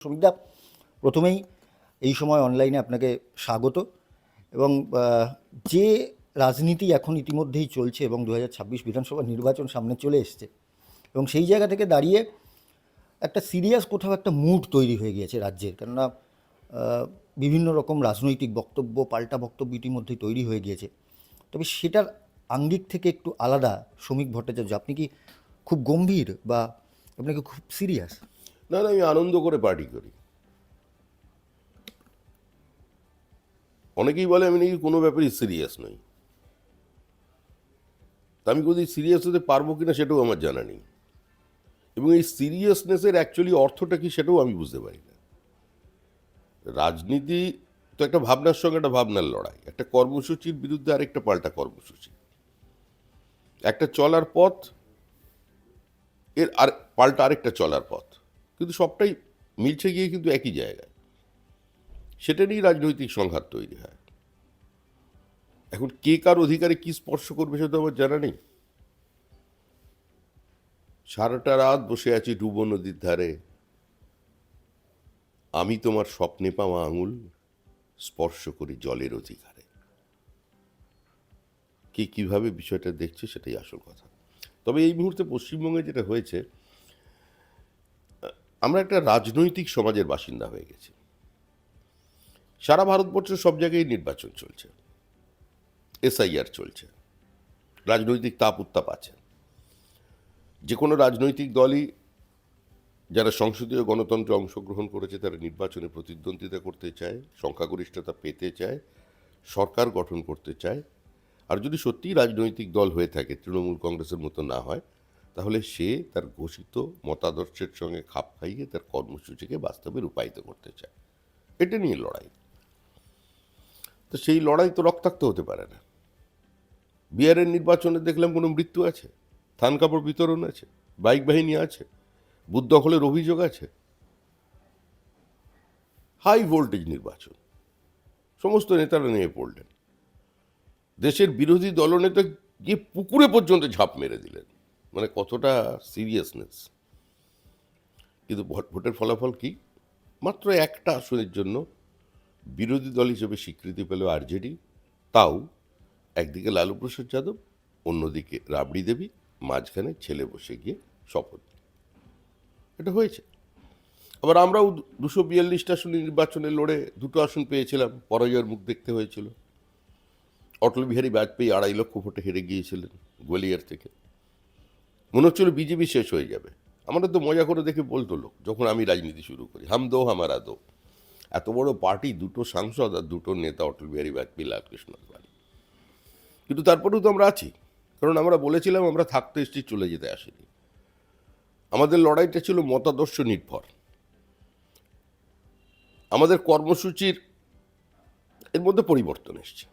সুবিধা প্রথমেই এই সময় অনলাইনে আপনাকে স্বাগত। এবং যে রাজনীতি এখন ইতিমধ্যেই চলছে এবং 2026 বিধানসভা নির্বাচন সামনে চলে এসছে, এবং সেই জায়গা থেকে দাঁড়িয়ে একটা সিরিয়াস কোথাও একটা মুড তৈরি হয়ে গিয়েছে রাজ্যের। কেননা বিভিন্ন রকম রাজনৈতিক বক্তব্য, পাল্টা বক্তব্য ইতিমধ্যেই তৈরি হয়ে গিয়েছে। তবে সেটার আঙ্গিক থেকে একটু আলাদা শ্রমিক ভট্টাচার্য, আপনি কি খুব গম্ভীর বা আপনাকে খুব সিরিয়াস? না, আমি আনন্দ করে পার্টি করি। অনেকেই বলে আমি নাকি কোনো ব্যাপারই সিরিয়াস নই। তা আমি কোথায় সিরিয়াস হতে পারবো কিনা সেটাও আমার জানা নেই, এবং এই সিরিয়াসনেসের অ্যাকচুয়ালি অর্থটা কি সেটাও আমি বুঝতে পারি না। রাজনীতি তো একটা ভাবনার সঙ্গে একটা ভাবনার লড়াই, একটা কর্মসূচির বিরুদ্ধে আরেকটা পাল্টা কর্মসূচি, একটা চলার পথ এর আর পাল্টা আরেকটা চলার পথ, কিন্তু সবটাই মিলছে গিয়ে কিন্তু একই জায়গায়। সেটা নিয়েই রাজনৈতিক সংঘাত তৈরি হয়। এখন কে কার অধিকারে কি স্পর্শ করবে সেটা আমার জানা নেই। সারাটা রাত বসে আছি ডুবো নদীর ধারে, আমি তোমার স্বপ্নে পাওয়া আঙুল স্পর্শ করি জলের অধিকারে। কে কিভাবে বিষয়টা দেখছে সেটাই আসল কথা। তবে এই মুহূর্তে পশ্চিমবঙ্গে যেটা হয়েছে, আমরা একটা রাজনৈতিক সমাজের বাসিন্দা হয়ে গেছি। সারা ভারতবর্ষের সব জায়গায় নির্বাচন চলছে, এসআইআর চলছে, রাজনৈতিক তাপ উত্তাপ আছে। যে কোনো রাজনৈতিক দলই যারা সংসদীয় গণতন্ত্রে অংশগ্রহণ করেছে তারা নির্বাচনে প্রতিদ্বন্দ্বিতা করতে চায়, সংখ্যাগরিষ্ঠতা পেতে চায়, সরকার গঠন করতে চায়। আর যদি সত্যিই রাজনৈতিক দল হয়ে থাকে, তৃণমূল কংগ্রেসের মতো না হয়, তাহলে সে তার ঘোষিত মতাদর্শের সঙ্গে খাপ খাইয়ে তার কর্মসূচিকে বাস্তবে রূপায়িত করতে চায়। এটা নিয়ে লড়াই। তো সেই লড়াই তো রক্তাক্ত হতে পারে না। বিহারের নির্বাচনে দেখলাম কোনো মৃত্যু আছে, থান কাপড় বিতরণ আছে, বাইক বাহিনী আছে, বুথ দখলের অভিযোগ আছে। হাই ভোল্টেজ নির্বাচন, সমস্ত নেতারা নিয়ে পড়লেন। দেশের বিরোধী দলনেতা গিয়ে পুকুরে পর্যন্ত ঝাঁপ মেরে দিলেন। মানে কতটা সিরিয়াসনেস। কিন্তু ভোটের ফলাফল কি? মাত্র একটা আসনের জন্য বিরোধী দল হিসেবে স্বীকৃতি পেল আরজেডি, তাও একদিকে লালু প্রসাদ যাদব, অন্যদিকে রাবড়ি দেবী, মাঝখানে ছেলে বসে গিয়ে শপথ। এটা হয়েছে। আবার আমরাও 242টা আসন নির্বাচনে লড়ে 2টো আসন পেয়েছিলাম, পরাজয়ের মুখ দেখতে হয়েছিল। অটল বিহারী বাজপেয়ী 2.5 লক্ষ ভোটে হেরে গিয়েছিলেন গোয়ালিয়র থেকে। মনে হচ্ছিল বিজেপি শেষ হয়ে যাবে। আমাদের তো মজা করে দেখে বলতো লোক, যখন আমি রাজনীতি শুরু করি, হাম দো হামারা দো। এত বড় পার্টি, 2টো সাংসদ আর 2টো নেতা, অটল বিহারী বাজপেয়ী, লালকৃষ্ণ আদবানি। কিন্তু তারপরেও তো আমরা আছি, কারণ আমরা বলেছিলাম আমরা থাকতে এসেছি, চলে যেতে আসিনি। আমাদের লড়াইটা ছিল মতাদর্শ নির্ভর। আমাদের কর্মসূচির এর মধ্যে পরিবর্তন এসছে,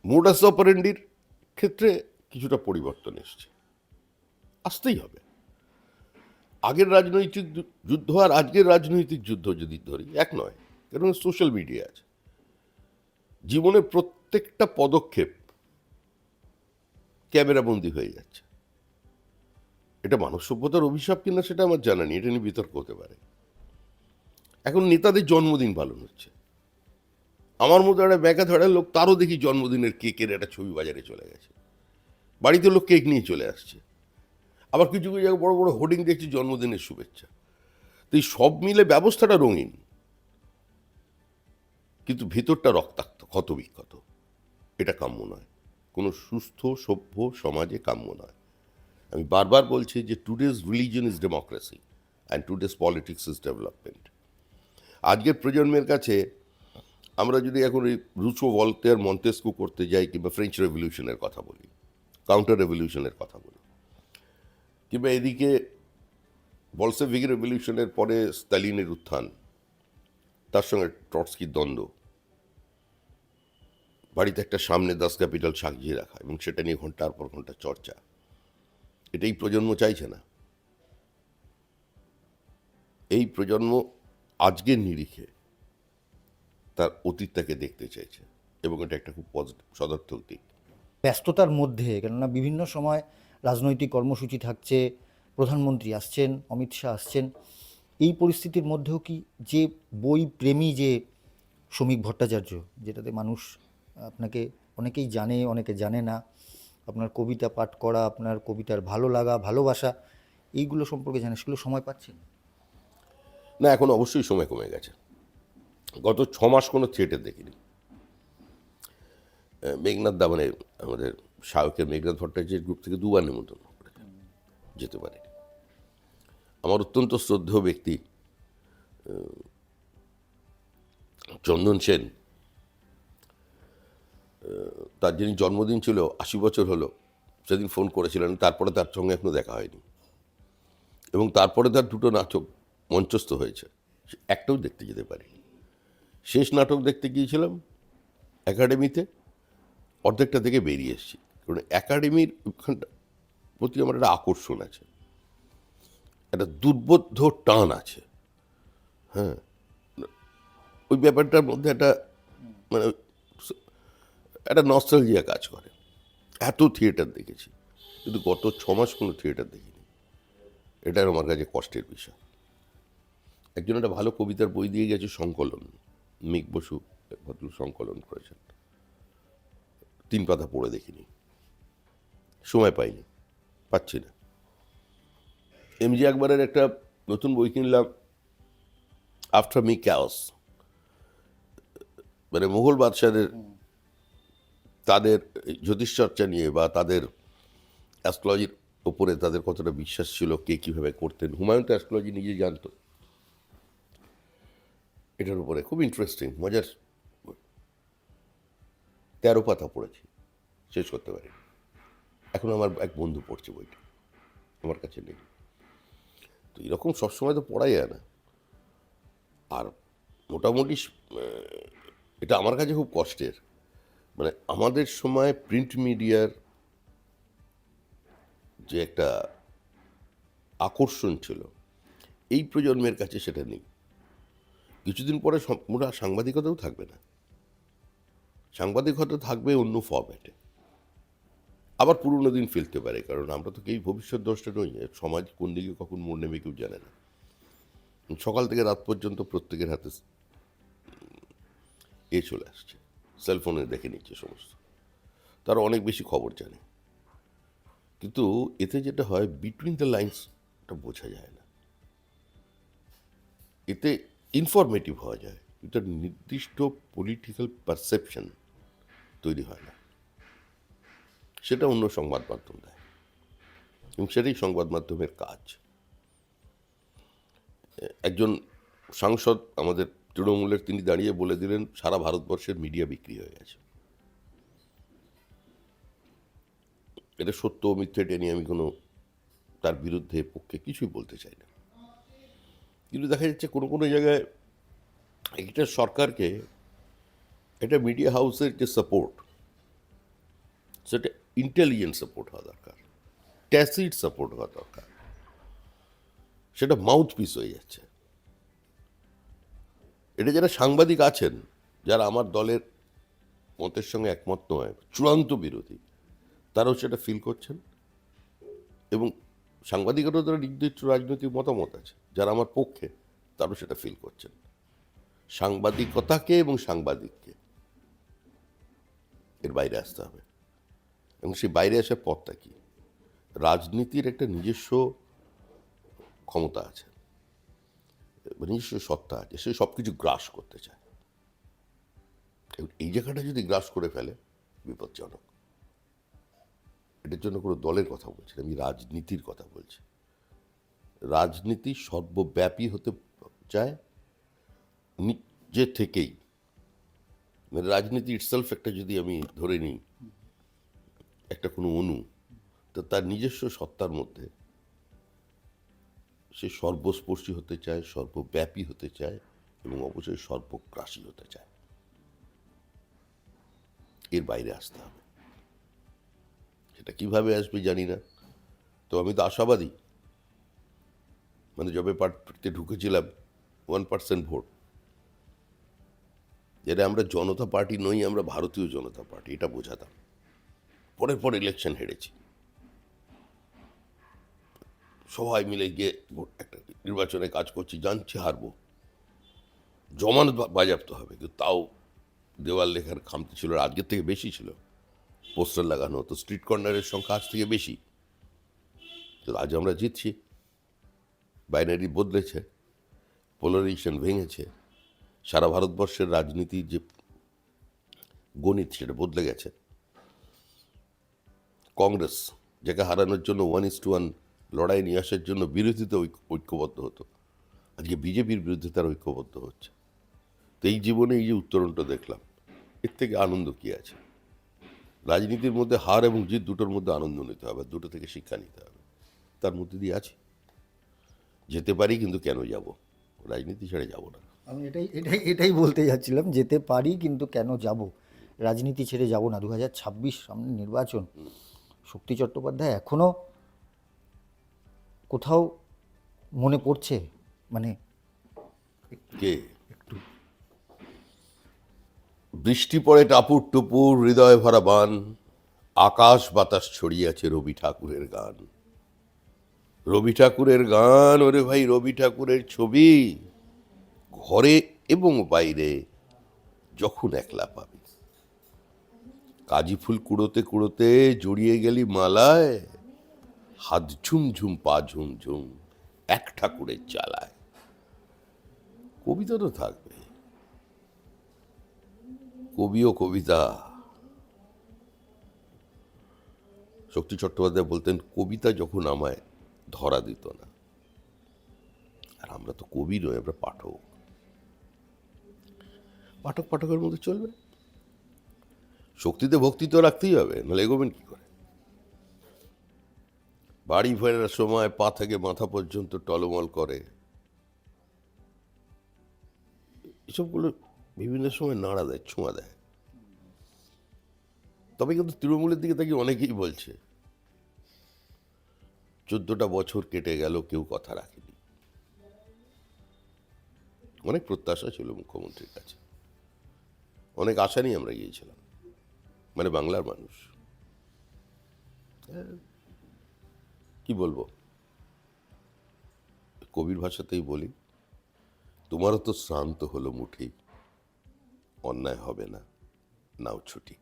মোডাস অপারেন্ডির ক্ষেত্রে কিছুটা পরিবর্তন এসছে, আসতেই হবে। আগের রাজনৈতিক যুদ্ধ আর আজকের রাজনৈতিক যুদ্ধ যদি ধরি, এক নয়। কারণ সোশ্যাল মিডিয়া আছে, জীবনের প্রত্যেকটা পদক্ষেপ ক্যামেরাবন্দি হয়ে যাচ্ছে। এটা মানব সভ্যতার অভিশাপ কিনা সেটা আমার জানা নেই, এটা নিয়ে বিতর্ক হতে পারে। এখন নেতাদের জন্মদিন পালন হচ্ছে, আমার মতো একটা ব্যাকা ধরার লোক, তারও দেখি জন্মদিনের কেকের একটা ছবি বাজারে চলে গেছে, বাড়িতে লোক কেক নিয়ে চলে আসছে। আবার কিছু কিছু জায়গায় বড় বড় হোর্ডিং দেখছি জন্মদিনের শুভেচ্ছা। তো এই সব মিলে ব্যবস্থাটা রঙিন, কিন্তু ভিতরটা রক্তাক্ত, ক্ষতবিক্ষত। এটা কাম্য নয়, কোনো সুস্থ সভ্য সমাজে কাম্য নয়। আমি বারবার বলছি যে today's religion is democracy and today's politics is development. আজকের প্রজন্মের কাছে আমরা যদি এখন এই রুসো, ভলতেয়ার, মন্তেস্কু করতে যাই, কিংবা ফ্রেঞ্চ রেভলিউশনের কথা বলি, কাউন্টার রেভলিউশনের কথা বলি, কিংবা এদিকে বলসেভিক রেভলিউশনের পরে স্তালিনের উত্থান, তার সঙ্গে ট্রটস্কির দ্বন্দ্ব, বাড়িতে একটা সামনে 10 ক্যাপিটাল সাজিয়ে রাখা এবং সেটা নিয়ে ঘন্টার পর ঘন্টা চর্চা, এটাই প্রজন্ম চাইছে না। এই প্রজন্ম আজকের নিরিখে তার অতীতটাকে দেখতে চাইছে, এবং এটা একটা খুব পজিটিভ, সদর্থক দিক। ব্যস্ততার মধ্যে, কেননা বিভিন্ন সময় রাজনৈতিক কর্মসূচি থাকছে, প্রধানমন্ত্রী আসছেন, অমিত শাহ আসছেন, এই পরিস্থিতির মধ্যেও কি যে বই প্রেমী যে শ্রমিক ভট্টাচার্য, যেটাতে মানুষ আপনাকে অনেকেই জানে, অনেকে জানে না, আপনার কবিতা পাঠ করা, আপনার কবিতার ভালো লাগা, ভালোবাসা, এইগুলো সম্পর্কে জানে, সেগুলো সময় পাচ্ছেন? না, এখন অবশ্যই সময় কমে গেছে। গত 6 মাস কোনো থিয়েটার দেখিনি। মেঘনাথ দা, মানে আমাদের শাহকের মেঘনাথ ভট্টাচার্যের গ্রুপ থেকে 2বার নিমন্ত্রণ করেছেন, যেতে পারেনি। আমার অত্যন্ত শ্রদ্ধেয় ব্যক্তি চন্দন সেন, তার যিনি জন্মদিন ছিল, 80 বছর হলো, সেদিন ফোন করেছিলেন। তারপরে তার সঙ্গে এখনো দেখা হয়নি, এবং তারপরে তার 2টো নাটক মঞ্চস্থ হয়েছে, একটাও দেখতে যেতে পারিনি। শেষ নাটক দেখতে গিয়েছিলাম একাডেমিতে, অর্ধেকটা থেকে বেরিয়ে এসেছি, কারণ একাডেমির ওখানটা প্রতি আমার একটা আকর্ষণ আছে, একটা দুর্বোধ্য টান আছে। হ্যাঁ, ওই ব্যাপারটার মধ্যে একটা, মানে একটা নস্টালজিয়া কাজ করে। এত থিয়েটার দেখেছি, কিন্তু গত 6 মাস কোনো থিয়েটার দেখিনি। এটার আমার কাছে কষ্টের বিষয়। একজন একটা ভালো কবিতার বই দিয়ে গেছে, সংকলন, মিক বসু ভদ্র সংকলন করেছেন, 3 পাতা পড়ে দেখিনি, সময় পাইনি, পাচ্ছি না। এমজি আকবরের একটা নতুন বই কিনলাম, আফটার মি ক্যাওস, মানে মুঘল বাদশাদের তাদের জ্যোতিষচর্চা নিয়ে বা তাদের অ্যাস্ট্রোলজির ওপরে তাদের কতটা বিশ্বাস ছিল, কে কীভাবে করতেন। হুমায়ুন তো অ্যাস্ট্রোলজি নিজে জানতো। এটার উপরে খুব ইন্টারেস্টিং, মজার। 13 পাতা পড়েছি, শেষ করতে পারি। এখন আমার এক বন্ধু পড়ছে বইটা, আমার কাছে নেই। তো এরকম সবসময় তো পড়া যায় না। আর মোটামুটি এটা আমার কাছে খুব কষ্টের। মানে আমাদের সময় প্রিন্ট মিডিয়ার যে একটা আকর্ষণ ছিল, এই প্রজন্মের কাছে সেটা নেই। কিছুদিন পরে মোটা সাংবাদিকতাও থাকবে না, সাংবাদিকতা থাকবে অন্য ফরম্যাটে। আবার পুরনো দিন ফেলতে পারে, কারণ আমরা তো কেউ ভবিষ্যৎ দ্রষ্টা নই। সমাজ কোন দিকে কখন মোড় নেবে কেউ জানে না। সকাল থেকে রাত পর্যন্ত প্রত্যেকের হাতে চলে আসছে, সেলফোনে দেখে নিচ্ছে সমস্ত, তারা অনেক বেশি খবর জানে। কিন্তু এতে যেটা হয়, বিটুইন দ্য লাইন্সটা বোঝা যায় না। এতে ইনফরমেটিভ হওয়া যায়, এটা নির্দিষ্ট পলিটিক্যাল পারসেপশন তৈরি হয় না। সেটা অন্য সংবাদ মাধ্যম দেয়, এবং সেটাই সংবাদ মাধ্যমের কাজ। একজন সাংসদ আমাদের তৃণমূলের, তিনি দাঁড়িয়ে বলে দিলেন সারা ভারতবর্ষের মিডিয়া বিক্রি হয়ে গেছে। এটা সত্য মিথ্যে এটা নিয়ে আমি কোনো তার বিরুদ্ধে পক্ষে কিছুই বলতে চাই না। কিন্তু দেখা যাচ্ছে কোনো কোনো জায়গায় একটা সরকারকে, একটা মিডিয়া হাউসের যে সাপোর্ট, সেটা ইন্টেলিজেন্ট সাপোর্ট হওয়া দরকার, ট্যাসিড সাপোর্ট হওয়া দরকার। সেটা মাউথ পিস হয়ে যাচ্ছে। এটা যারা সাংবাদিক আছেন, যারা আমার দলের মতের সঙ্গে একমত নয়, চূড়ান্ত বিরোধী, তারাও সেটা ফিল করছেন। এবং সাংবাদিকতারও তারা নির্দিষ্ট রাজনৈতিক মতামত আছে, যারা আমার পক্ষে, তারাও সেটা ফিল করছেন। সাংবাদিকতাকে এবং সাংবাদিককে এর বাইরে আসতে হবে। এবং সেই বাইরে আসার পথটা কি? রাজনীতির একটা নিজস্ব ক্ষমতা আছে, নিজস্ব সত্তা আছে, সে সব কিছু গ্রাস করতে চায়। এই জায়গাটা যদি গ্রাস করে ফেলে, বিপজ্জনক। এটার জন্য কোনো দলের কথা বলছি না, আমি রাজনীতির কথা বলছি। রাজনীতি সর্বব্যাপী হতে চায় নিজে থেকেই। মানে রাজনীতি ইটসেলফ একটা, যদি আমি ধরে নিই একটা কোনো অণু, তো তার নিজস্ব সত্তার মধ্যে সে সর্বস্পর্শী হতে চায়, সর্বব্যাপী হতে চায়, এবং অবশ্যই সর্বগ্রাসী হতে চায়। এর বাইরে আসতে হবে। সেটা কিভাবে আসবে জানি না, তো আমি তো আশাবাদী। মানে যবে পার্টিতে ঢুকেছিলাম, 1% ভোট, যেটা আমরা জনতা পার্টি নই, আমরা ভারতীয় জনতা পার্টি, এটা বোঝাতাম। পরের পর ইলেকশন হেরেছি। সবাই মিলে গিয়ে একটা নির্বাচনে কাজ করছি, জানছি হারবো, জমানত বাজেয়াপ্ত হবে, কিন্তু তাও দেওয়াল লেখার খামতি ছিল, আজকের থেকে বেশি ছিল, পোস্টার লাগানো হতো, স্ট্রিট কর্নারের সংখ্যা আজ থেকে বেশি। তো আজ আমরা জিতছি, বাইনারি বদলেছে, পোলারাইজেশন ভেঙেছে, সারা ভারতবর্ষের রাজনীতির যে গণিত সেটা বদলে গেছে। কংগ্রেস যাকে হারানোর জন্য 1:1 লড়াই নিয়ে আসার জন্য বিরোধীতে ঐক্যবদ্ধ হতো, আজকে বিজেপির বিরুদ্ধে তারা ঐক্যবদ্ধ হচ্ছে। তো এই জীবনে এই যে উত্তরণটা দেখলাম, এর থেকে আনন্দ কি আছে? রাজনীতির মধ্যে হার এবং জিত দুটোর মধ্যে আনন্দ নিতে হবে, দুটো থেকে শিক্ষা নিতে হবে। তার মধ্যে দিয়ে আছে, যেতে পারি কিন্তু কেন যাব, রাজনীতি ছেড়ে যাব না। আমি এটাই বলতে যাচ্ছিলাম, যেতে পারি কিন্তু কেন যাব, রাজনীতি ছেড়ে যাব না। 2026 সামনে নির্বাচন, শক্তি চট্টোপাধ্যায় এখনও কোথাও মনে পড়ছে, মানে কে? বৃষ্টি পড়ে টাপুর টুপুর, হৃদয় ভরা বান, আকাশ বাতাস ছড়িয়েছে রবি ঠাকুরের গান। রবি ঠাকুরের গান, ওরে ভাই, রবি ঠাকুরের ছবি ঘরে এবং বাইরে যখন একলা পাবি। কাজি ফুল কুড়োতে কুড়োতে জড়িয়ে গেলি মালায়, হাত ঝুমঝুম পা ঝুমঝুম এক ঠাকুরের চালায়। কবিতা তো থাকবে, কবি ও কবিতা। শক্তি চট্টোপাধ্যায় বলতেন, কবিতা যখন আমায় ধরা দিত না, আর আমরা তো কবি নই, আমরা পাঠক। পাঠক পাঠকের মধ্যে চলবে, শক্তিতে ভক্তি তো রাখতেই হবে, নাহলে এগোবেন কি করে? বাড়ি ফেরার সময় পা থেকে মাথা পর্যন্ত টলমল করে, এসবগুলো বিভিন্ন সময় নাড়া দেয়, ছোঁয়া দেয়। তবে কিন্তু তৃণমূলের দিকে তাকে অনেকেই বলছে 14টা বছর কেটে গেল, কেউ কথা রাখেনি। অনেক প্রত্যাশা ছিল মুখ্যমন্ত্রীর কাছে, অনেক আশা নিয়ে আমরা গিয়েছিলাম, মানে বাংলার মানুষ। কি বলবো, কবির ভাষাতেই বলি, তোমারও তো শ্রান্ত হলো মুঠি, অন্যায় হবে না, নাও ছুটি।